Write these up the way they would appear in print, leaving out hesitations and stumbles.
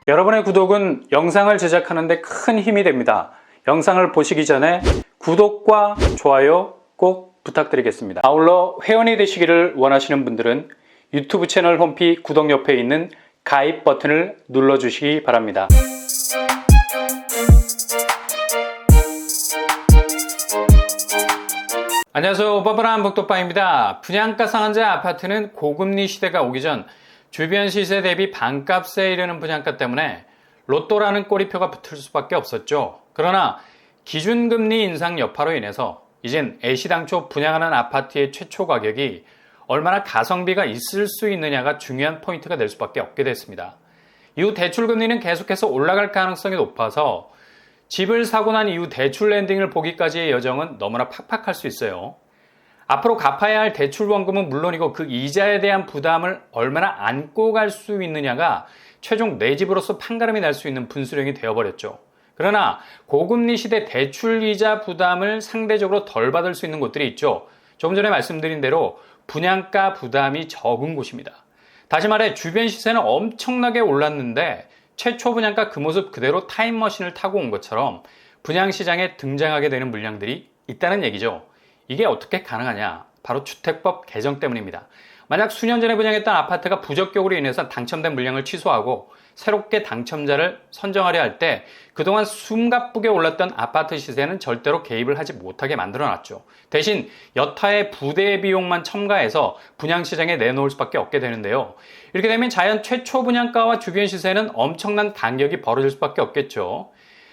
여러분의 구독은 영상을 제작하는 데 큰 힘이 됩니다. 영상을 보시기 전에 구독과 좋아요 꼭 부탁드리겠습니다. 아울러 회원이 되시기를 원하시는 분들은 유튜브 채널 홈피 구독 옆에 있는 가입 버튼을 눌러주시기 바랍니다. 안녕하세요. 빠바람 복도빠입니다. 분양가 상한제 아파트는 고금리 시대가 오기 전 주변 시세 대비 반값에 이르는 분양가 때문에 로또라는 꼬리표가 붙을 수밖에 없었죠. 그러나 기준금리 인상 여파로 인해서 이젠 애시당초 분양하는 아파트의 최초 가격이 얼마나 가성비가 있을 수 있느냐가 중요한 포인트가 될 수밖에 없게 됐습니다. 이후 대출금리는 계속해서 올라갈 가능성이 높아서 집을 사고 난 이후 대출 랜딩을 보기까지의 여정은 너무나 팍팍할 수 있어요. 앞으로 갚아야 할 대출 원금은 물론이고 그 이자에 대한 부담을 얼마나 안고 갈 수 있느냐가 최종 내 집으로서 판가름이 날 수 있는 분수령이 되어버렸죠. 그러나 고금리 시대 대출 이자 부담을 상대적으로 덜 받을 수 있는 곳들이 있죠. 조금 전에 말씀드린 대로 분양가 부담이 적은 곳입니다. 다시 말해 주변 시세는 엄청나게 올랐는데 최초 분양가 그 모습 그대로 타임머신을 타고 온 것처럼 분양시장에 등장하게 되는 물량들이 있다는 얘기죠. 이게 어떻게 가능하냐? 바로 주택법 개정 때문입니다. 만약 수년 전에 분양했던 아파트가 부적격으로 인해서 당첨된 물량을 취소하고 새롭게 당첨자를 선정하려 할 때 그동안 숨가쁘게 올랐던 아파트 시세는 절대로 개입을 하지 못하게 만들어놨죠. 대신 여타의 부대 비용만 첨가해서 분양시장에 내놓을 수밖에 없게 되는데요. 이렇게 되면 자연 최초 분양가와 주변 시세는 엄청난 간격이 벌어질 수밖에 없겠죠.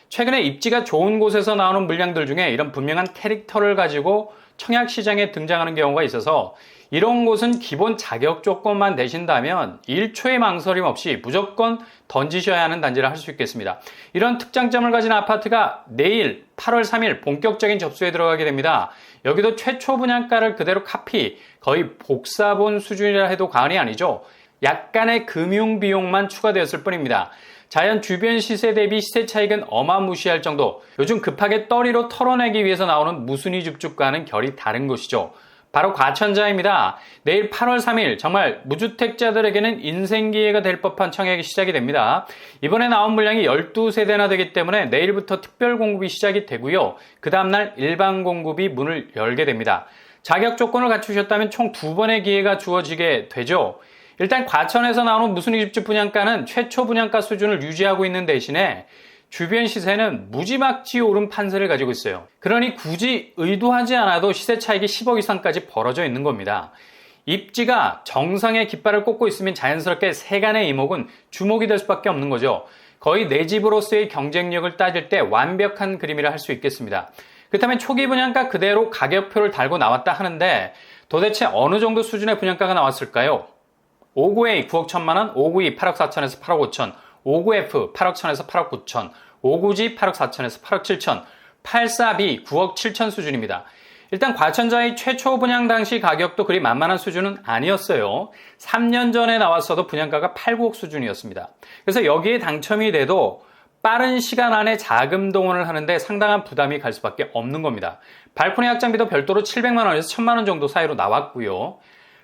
최근에 입지가 좋은 곳에서 나오는 물량들 중에 이런 분명한 캐릭터를 가지고 청약시장에 등장하는 경우가 있어서 이런 곳은 기본 자격 조건만 되신다면 1초의 망설임 없이 무조건 던지셔야 하는 단지를 할 수 있겠습니다. 이런 특장점을 가진 아파트가 내일 8월 3일 본격적인 접수에 들어가게 됩니다. 여기도 최초 분양가를 그대로 카피, 거의 복사본 수준이라 해도 과언이 아니죠. 약간의 금융 비용만 추가되었을 뿐입니다. 자연 주변 시세 대비 시세 차익은 어마무시할 정도, 요즘 급하게 떨이로 털어내기 위해서 나오는 무순위 줍줍과는 결이 다른 것이죠. 바로 과천자입니다. 내일 8월 3일 정말 무주택자들에게는 인생 기회가 될 법한 청약이 시작이 됩니다. 이번에 나온 물량이 12세대나 되기 때문에 내일부터 특별 공급이 시작이 되고요. 그 다음날 일반 공급이 문을 열게 됩니다. 자격 조건을 갖추셨다면 총 2번의 기회가 주어지게 되죠. 일단 과천에서 나오는 무순위 줍줍 분양가는 최초 분양가 수준을 유지하고 있는 대신에 주변 시세는 무지막지 오른 판세를 가지고 있어요. 그러니 굳이 의도하지 않아도 시세 차익이 10억 이상까지 벌어져 있는 겁니다. 입지가 정상의 깃발을 꽂고 있으면 자연스럽게 세간의 이목은 주목이 될 수밖에 없는 거죠. 거의 내 집으로서의 경쟁력을 따질 때 완벽한 그림이라 할 수 있겠습니다. 그렇다면 초기 분양가 그대로 가격표를 달고 나왔다 하는데 도대체 어느 정도 수준의 분양가가 나왔을까요? 59A 9억 1천만원, 59E 8억 4천에서 8억 5천, 59F 8억 1천에서 8억 9천, 59G 8억 4천에서 8억 7천, 84B 9억 7천 수준입니다. 일단 과천자의 최초 분양 당시 가격도 그리 만만한 수준은 아니었어요. 3년 전에 나왔어도 분양가가 8, 9억 수준이었습니다. 그래서 여기에 당첨이 돼도 빠른 시간 안에 자금 동원을 하는데 상당한 부담이 갈 수밖에 없는 겁니다. 발코니 확장비도 별도로 700만 원에서 1000만 원 정도 사이로 나왔고요.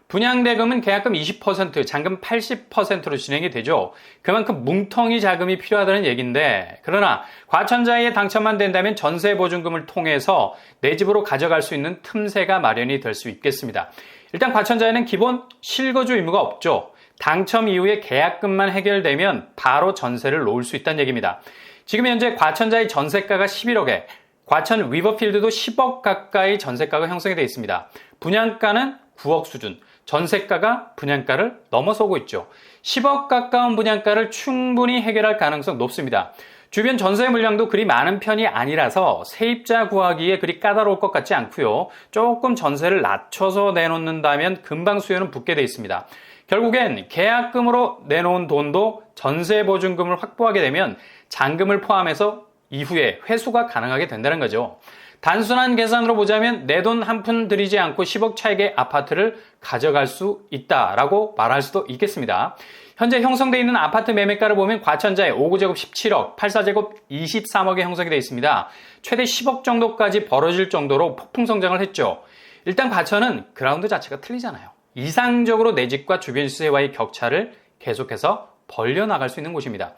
분양대금은 계약금 20%, 잔금 80%로 진행이 되죠. 그만큼 뭉텅이 자금이 필요하다는 얘기인데, 그러나 과천자에 당첨만 된다면 전세보증금을 통해서 내 집으로 가져갈 수 있는 틈새가 마련이 될 수 있겠습니다. 일단 과천자에는 기본 실거주 의무가 없죠. 당첨 이후에 계약금만 해결되면 바로 전세를 놓을 수 있다는 얘기입니다. 지금 현재 과천자의 전세가가 11억에 과천 위버필드도 10억 가까이 전세가가 형성이 되어 있습니다. 분양가는 9억 수준, 전세가가 분양가를 넘어서고 있죠. 10억 가까운 분양가를 충분히 해결할 가능성 높습니다. 주변 전세 물량도 그리 많은 편이 아니라서 세입자 구하기에 그리 까다로울 것 같지 않고요. 조금 전세를 낮춰서 내놓는다면 금방 수요는 붙게 돼 있습니다. 결국엔 계약금으로 내놓은 돈도 전세보증금을 확보하게 되면 잔금을 포함해서 이후에 회수가 가능하게 된다는 거죠. 단순한 계산으로 보자면 내 돈 한 푼 들이지 않고 10억 차익의 아파트를 가져갈 수 있다라고 말할 수도 있겠습니다. 현재 형성되어 있는 아파트 매매가를 보면 과천자에 5구제곱 17억, 84제곱 23억에 형성이 되어 있습니다. 최대 10억 정도까지 벌어질 정도로 폭풍 성장을 했죠. 일단 과천은 그라운드 자체가 틀리잖아요. 이상적으로 내 집과 주변 시세와의 격차를 계속해서 벌려나갈 수 있는 곳입니다.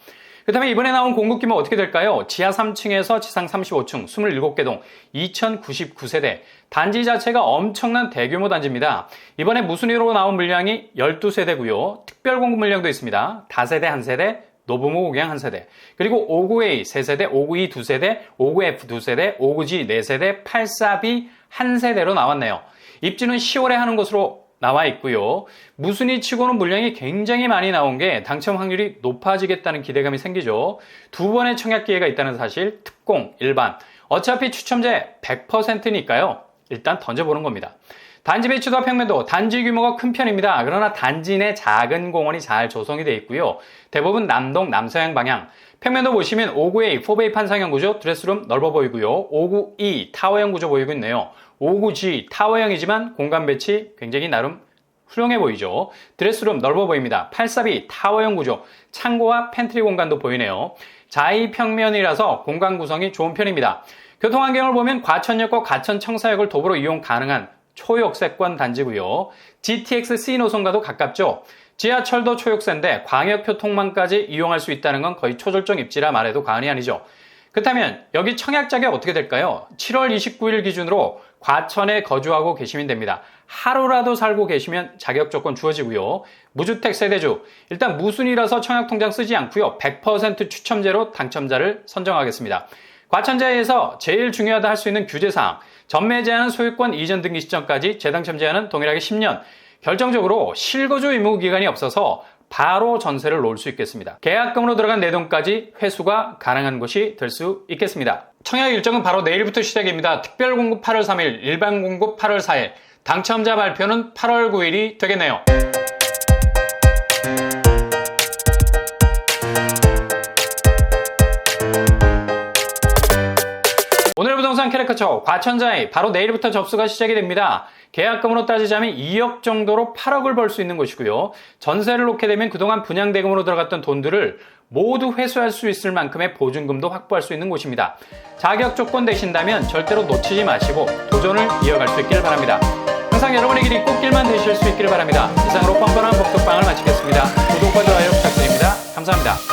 그렇다면 이번에 나온 공급 규모 어떻게 될까요? 지하 3층에서 지상 35층, 27개 동, 2099세대. 단지 자체가 엄청난 대규모 단지입니다. 이번에 무순위로 나온 물량이 12세대고요. 특별 공급 물량도 있습니다. 다세대 1세대, 노브모 5경 1세대, 그리고 59A 3세대, 59E 2세대, 59F 2세대, 59G 4세대, 84B 1세대로 나왔네요. 입주는 10월에 하는 것으로 나와 있고요. 무순위 치고는 물량이 굉장히 많이 나온 게 당첨 확률이 높아지겠다는 기대감이 생기죠. 두 번의 청약 기회가 있다는 사실, 특공, 일반. 어차피 추첨제 100%니까요. 일단 던져보는 겁니다. 단지 배치도와 평면도, 단지 규모가 큰 편입니다. 그러나 단지 내 작은 공원이 잘 조성이 되어 있고요. 대부분 남동, 남서양 방향. 평면도 보시면 59A, 4베이 판상형 구조, 드레스룸 넓어 보이고요. 59E 타워형 구조 보이고 있네요. 59G 타워형이지만 공간 배치 굉장히 나름 훌륭해 보이죠. 드레스룸 넓어 보입니다. 84B 타워형 구조, 창고와 팬트리 공간도 보이네요. 자이평면이라서 공간 구성이 좋은 편입니다. 교통환경을 보면 과천역과 과천청사역을 도보로 이용 가능한 초역세권 단지고요. GTX C 노선과도 가깝죠. 지하철도 초역세인데 광역교통망까지 이용할 수 있다는 건 거의 초절정 입지라 말해도 과언이 아니죠. 그렇다면 여기 청약 자격 어떻게 될까요? 7월 29일 기준으로 과천에 거주하고 계시면 됩니다. 하루라도 살고 계시면 자격 조건 주어지고요. 무주택 세대주, 일단 무순이라서 청약 통장 쓰지 않고요. 100% 추첨제로 당첨자를 선정하겠습니다. 과천자에서 제일 중요하다 할 수 있는 규제사항, 전매 제한은 소유권 이전 등기 시점까지, 재당첨 제한은 동일하게 10년, 결정적으로 실거주 의무 기간이 없어서 바로 전세를 놓을 수 있겠습니다. 계약금으로 들어간 내동까지 회수가 가능한 곳이 될 수 있겠습니다. 청약 일정은 바로 내일부터 시작입니다. 특별 공급 8월 3일, 일반 공급 8월 4일, 당첨자 발표는 8월 9일이 되겠네요. 오늘 부동산 캐릭터처 과천자이 바로 내일부터 접수가 시작이 됩니다. 계약금으로 따지자면 2억 정도로 8억을 벌 수 있는 곳이고요. 전세를 놓게 되면 그동안 분양대금으로 들어갔던 돈들을 모두 회수할 수 있을 만큼의 보증금도 확보할 수 있는 곳입니다. 자격 조건 되신다면 절대로 놓치지 마시고 도전을 이어갈 수 있기를 바랍니다. 항상 여러분의 길이 꽃길만 되실 수 있기를 바랍니다. 이상으로 뻔뻔한 복덕방을 마치겠습니다. 구독과 좋아요 부탁드립니다. 감사합니다.